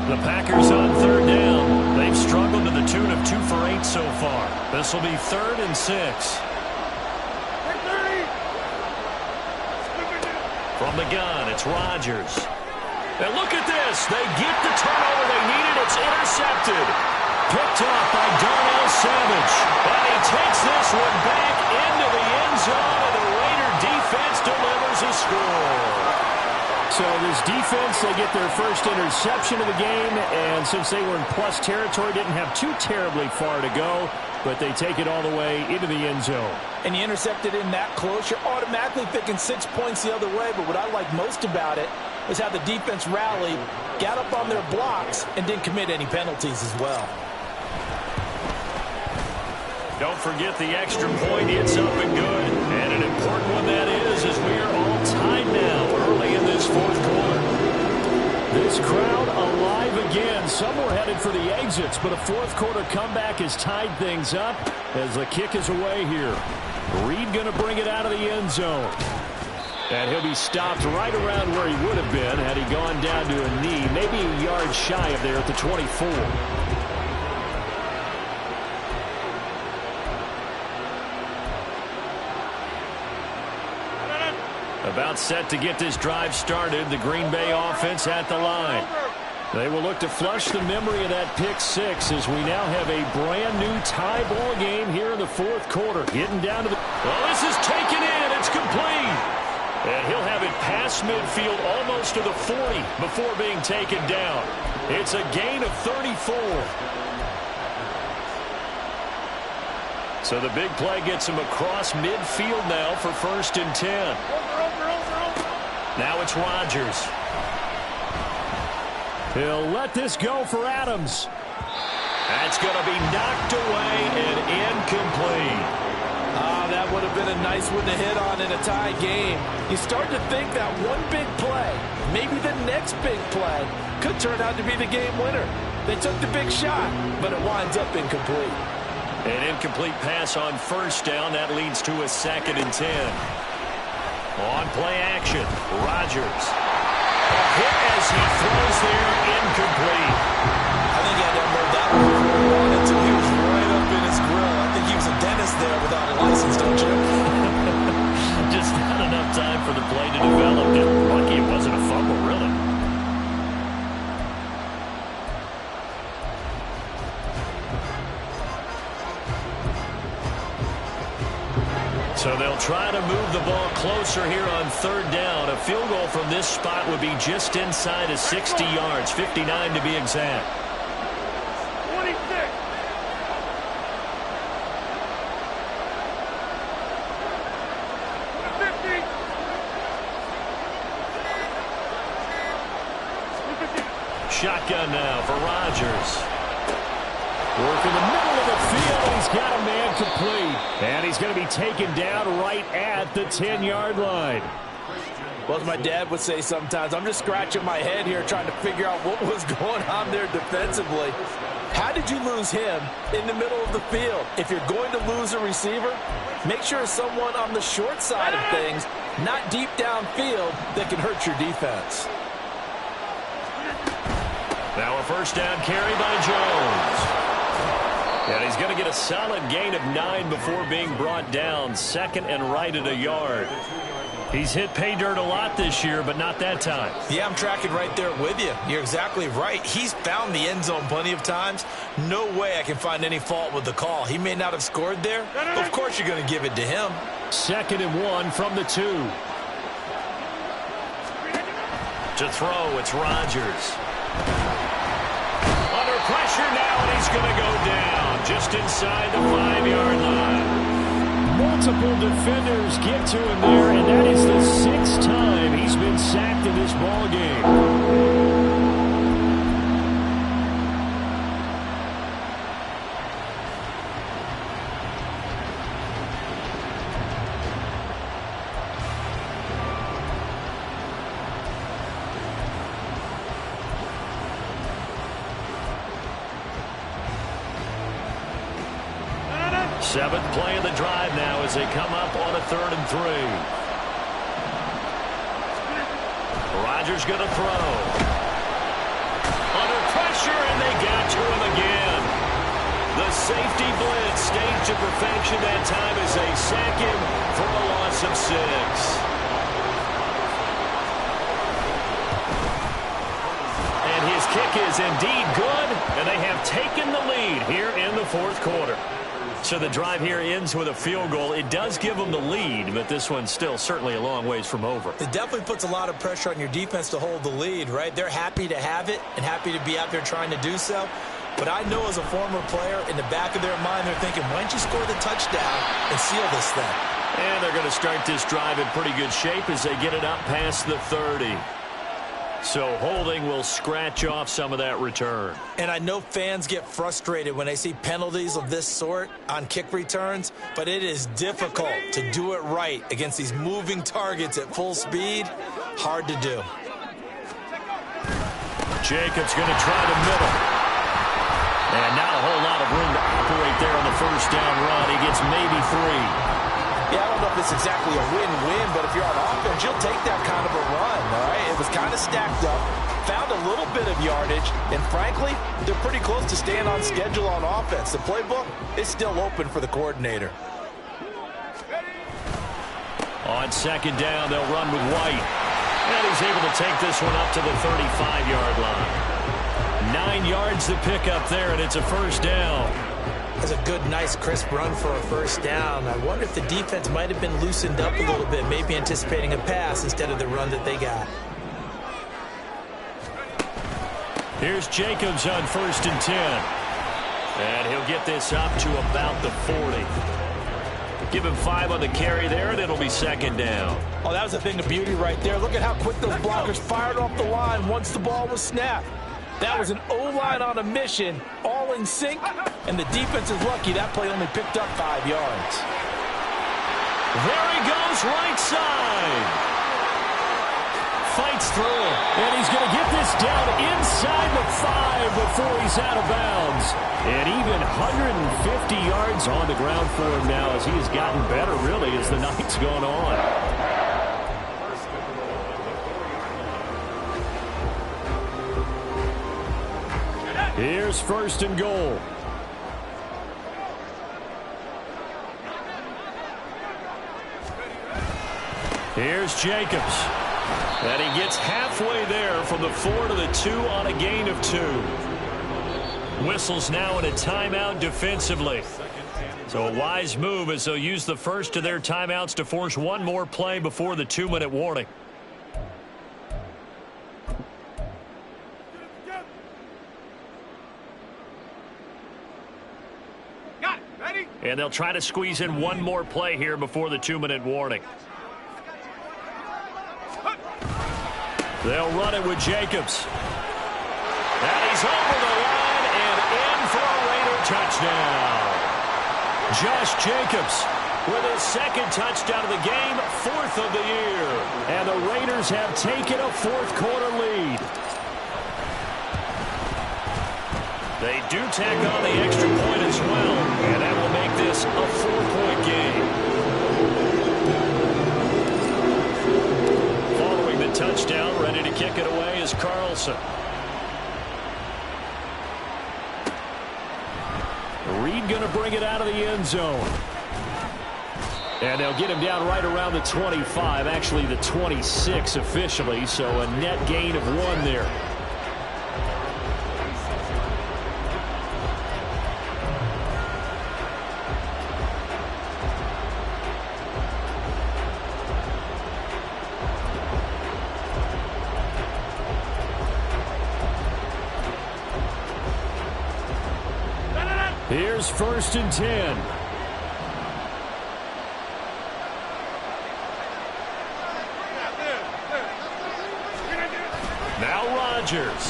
The Packers on 3rd down. They've struggled to the tune of 2 for 8 so far. This will be 3rd and 6. From the gun, it's Rodgers. And look at this. They get the turnover they needed. It's intercepted. Picked off by Darnell Savage. And he takes this one back into the end zone, and the Raider defense delivers a score. So this defense, they get their first interception of the game, and since they were in plus territory, didn't have too terribly far to go, but they take it all the way into the end zone. And you intercepted in that close, you're automatically thinking 6 points the other way, but what I like most about it is how the defense rallied, got up on their blocks, and didn't commit any penalties as well. Don't forget the extra point. It's up and good. And an important one that is, as we are all tied now early in this 4th quarter. This crowd alive again. Some were headed for the exits, but a 4th quarter comeback has tied things up as the kick is away here. Reed going to bring it out of the end zone. And he'll be stopped right around where he would have been had he gone down to a knee, maybe a yard shy of there at the 24. About set to get this drive started, the Green Bay offense at the line. They will look to flush the memory of that pick six as we now have a brand new tie ball game here in the fourth quarter. Getting down to the... Well, this is taken in. It's complete. And he'll have it past midfield almost to the 40 before being taken down. It's a gain of 34. So the big play gets him across midfield now for 1st and 10. Now it's Rodgers. He'll let this go for Adams. That's going to be knocked away and incomplete. That would have been a nice one to hit on in a tie game. You start to think that one big play, maybe the next big play, could turn out to be the game winner. They took the big shot, but it winds up incomplete. An incomplete pass on 1st down. That leads to a 2nd and 10. On play action, Rodgers. A hit as he throws there, incomplete. I think he had to unload that one before he wanted to. He was right up in his grill. I think he was a dentist there without a license, don't you? Just not enough time for the play to develop. And lucky it wasn't a fumble, really. So they'll try to move the ball closer here on 3rd down. A field goal from this spot would be just inside of 60 yards, 59 to be exact. 26. Shotgun now for Rodgers. Work in the middle of the field. He's got a man complete. And he's going to be taken down right at the 10-yard line. Well, as my dad would say sometimes, I'm just scratching my head here trying to figure out what was going on there defensively. How did you lose him in the middle of the field? If you're going to lose a receiver, make sure it's someone on the short side of things, not deep downfield, that can hurt your defense. Now a 1st down carry by Jones. And he's going to get a solid gain of 9 before being brought down. 2nd and right at a yard. He's hit pay dirt a lot this year, but not that time. Yeah, I'm tracking right there with you. You're exactly right. He's found the end zone plenty of times. No way I can find any fault with the call. He may not have scored there. Of course you're going to give it to him. 2nd and 1 from the 2. To throw, it's Rodgers. Under pressure now, and he's going to go down just inside the 5-yard line. Multiple defenders get to him there, and that is the 6th time he's been sacked in this ball game. Seventh play of the drive now as they come up on a 3rd and 3. Rodgers going to throw. Under pressure, and they got to him again. The safety blitz staged to perfection that time as they sack him for a loss of 6. And his kick is indeed good, and they have taken the lead here in the 4th quarter. So the drive here ends with a field goal. It does give them the lead, but this one's still certainly a long ways from over. It definitely puts a lot of pressure on your defense to hold the lead, right? They're happy to have it and happy to be out there trying to do so. But I know as a former player, in the back of their mind, they're thinking, why don't you score the touchdown and seal this thing? And they're going to start this drive in pretty good shape as they get it up past the 30. So holding will scratch off some of that return. And I know fans get frustrated when they see penalties of this sort on kick returns, but it is difficult to do it right against these moving targets at full speed. Hard to do. Jacobs going to try the middle. And not a whole lot of room to operate there on the 1st down run. He gets maybe 3. Yeah, I don't know if it's exactly a win-win, but if you're on offense, you'll take that kind of a run, all right? It was kind of stacked up, found a little bit of yardage, and frankly, they're pretty close to staying on schedule on offense. The playbook is still open for the coordinator. On second down, they'll run with White. And he's able to take this one up to the 35-yard line. 9 yards to pick up there, and it's a first down. That's a good, nice, crisp run for a first down. I wonder if the defense might have been loosened up a little bit, maybe anticipating a pass instead of the run that they got. Here's Jacobs on 1st and 10. And he'll get this up to about the 40. Give him 5 on the carry there, and it'll be second down. Oh, that was a thing of beauty right there. Look at how quick those blockers fired off the line once the ball was snapped. That was an O-line on a mission, all in sync, and the defense is lucky that play only picked up 5 yards. There he goes, right side. Fights through, and he's going to get this down inside the 5 before he's out of bounds. And even 150 yards on the ground for him now as he has gotten better, really, as the night's gone on. Here's 1st and goal. Here's Jacobs. And he gets halfway there from the 4 to the 2 on a gain of 2. Whistles now in a timeout defensively. So a wise move as they'll use the first of their timeouts to force one more play before the 2-minute warning. And they'll try to squeeze in one more play here before the 2-minute warning. They'll run it with Jacobs. And he's over the line and in for a Raider touchdown. Josh Jacobs with his 2nd touchdown of the game, 4th of the year. And the Raiders have taken a 4th quarter lead. They do tack on the extra point as well, and that will make this a 4-point game. Following the touchdown, ready to kick it away is Carlson. Reed going to bring it out of the end zone. And they'll get him down right around the 25, actually the 26 officially, so a net gain of 1 there. Here's 1st and 10. Now Rodgers.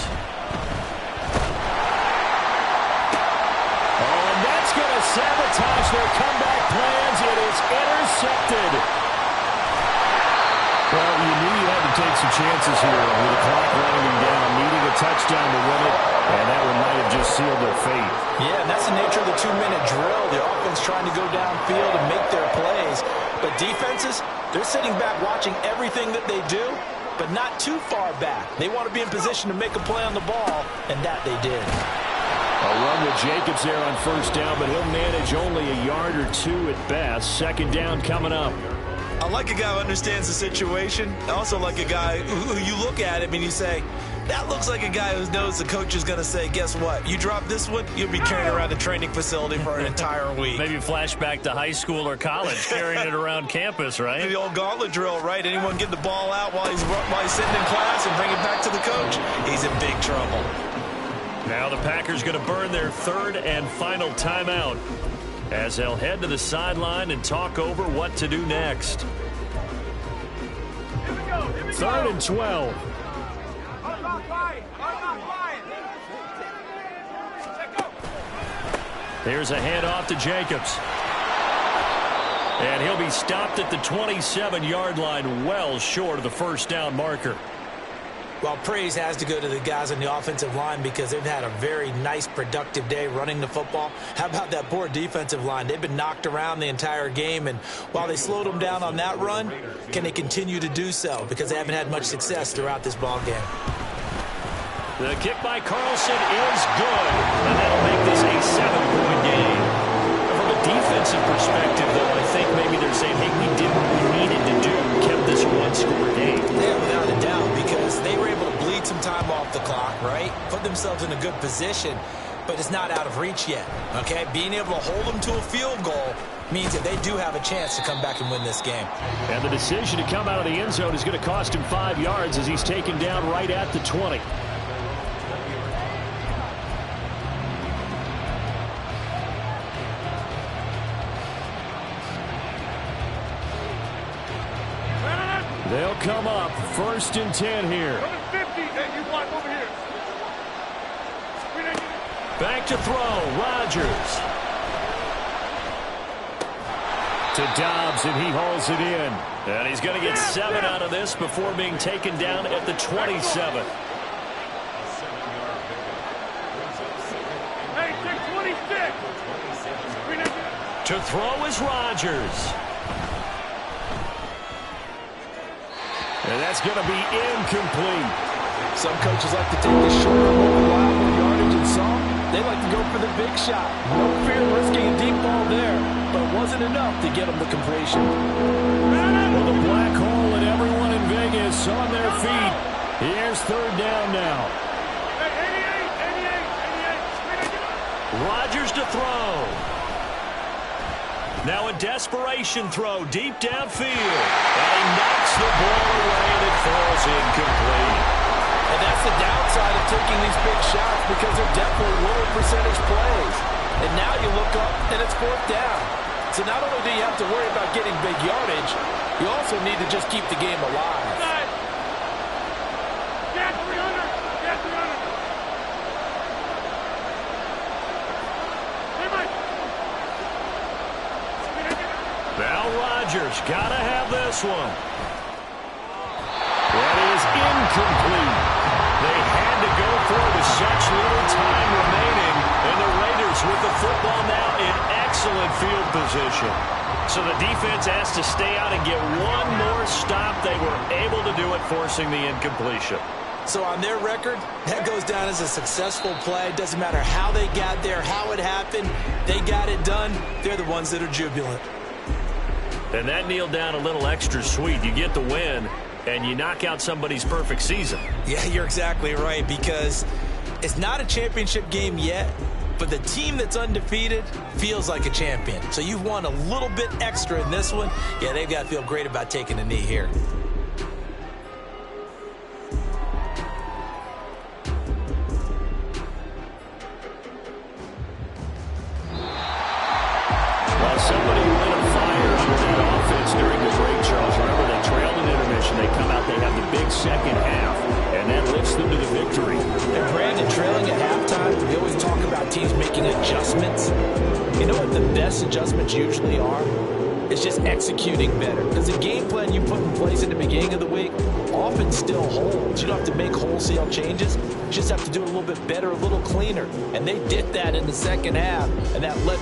Oh, and that's going to sabotage their comeback plans. It is intercepted. Well, you knew you had to take some chances here with the clock running down, needing a touchdown to win it, and that one might have just sealed their fate. Yeah, and that's the nature of the 2-minute drill. The offense trying to go downfield and make their plays. But defenses, they're sitting back watching everything that they do, but not too far back. They want to be in position to make a play on the ball, and that they did. A run with Jacobs there on 1st down, but he'll manage only a yard or 2 at best. 2nd down coming up. I like a guy who understands the situation. I also like a guy who you look at him and you say, that looks like a guy who knows the coach is going to say, guess what? You drop this one, you'll be carrying around the training facility for an entire week. Maybe flashback to high school or college, carrying it around campus, right? The old gauntlet drill, right? Anyone get the ball out while he's sitting in class and bring it back to the coach? He's in big trouble. Now the Packers going to burn their 3rd and final timeout as they'll head to the sideline and talk over what to do next. 3rd and 12. Here's a handoff to Jacobs. And he'll be stopped at the 27-yard line, well short of the 1st down marker. Well, praise has to go to the guys on the offensive line because they've had a very nice, productive day running the football. How about that poor defensive line? They've been knocked around the entire game, and while they slowed them down on that run, can they continue to do so? Because they haven't had much success throughout this ball game. The kick by Carlson is good, and that'll make this a 7-point game. From a defensive perspective, though, I think maybe they're saying, hey, we did what we needed to do, kept this one-score game. Yeah, without a doubt, because they were able to bleed some time off the clock, right? Put themselves in a good position, but it's not out of reach yet, okay? Being able to hold them to a field goal means that they do have a chance to come back and win this game. And the decision to come out of the end zone is going to cost him 5 yards as he's taken down right at the 20. They'll come up 1st and 10 here. Back to throw, Rodgers. To Dobbs, and he hauls it in. And he's going to get 7 out of this before being taken down at the 27. To throw is Rodgers. And that's going to be incomplete. Some coaches like to take the short, reliable yardage and saw. They like to go for the big shot. No fear of risking a deep ball there, but it wasn't enough to get them the completion. Well, the black hole and everyone in Vegas on their feet. Here's 3rd down now. Rodgers to throw. Now a desperation throw deep downfield. And he knocks the ball away, and it falls incomplete. And that's the downside of taking these big shots because they're definitely lower percentage plays. And now you look up, and it's 4th down. So not only do you have to worry about getting big yardage, you also need to just keep the game alive. Now Rodgers got to have this one. That is incomplete. They had to go for it with such little time remaining. And the Raiders with the football now in excellent field position. So the defense has to stay out and get one more stop. They were able to do it, forcing the incompletion. So on their record, that goes down as a successful play. Doesn't matter how they got there, how it happened. They got it done. They're the ones that are jubilant. And that kneeled down a little extra sweet. You get the win, and you knock out somebody's perfect season. Yeah, you're exactly right, because it's not a championship game yet, but the team that's undefeated feels like a champion. So you've won a little bit extra in this one. Yeah, they've got to feel great about taking a knee here. Well, somebody lit a fire under that offense during the break, Charles. Remember, they trailed in intermission. They come out, they have the big second half, and that lifts them to the victory. And Brandon, trailing at halftime, we always talk about teams making adjustments. You know what the best adjustments usually are? It's just executing better. Because the game plan you put in place at the beginning of the week often still holds. You don't have to make wholesale changes. You just have to do it a little bit better, a little cleaner. And they did that in the second half, and that led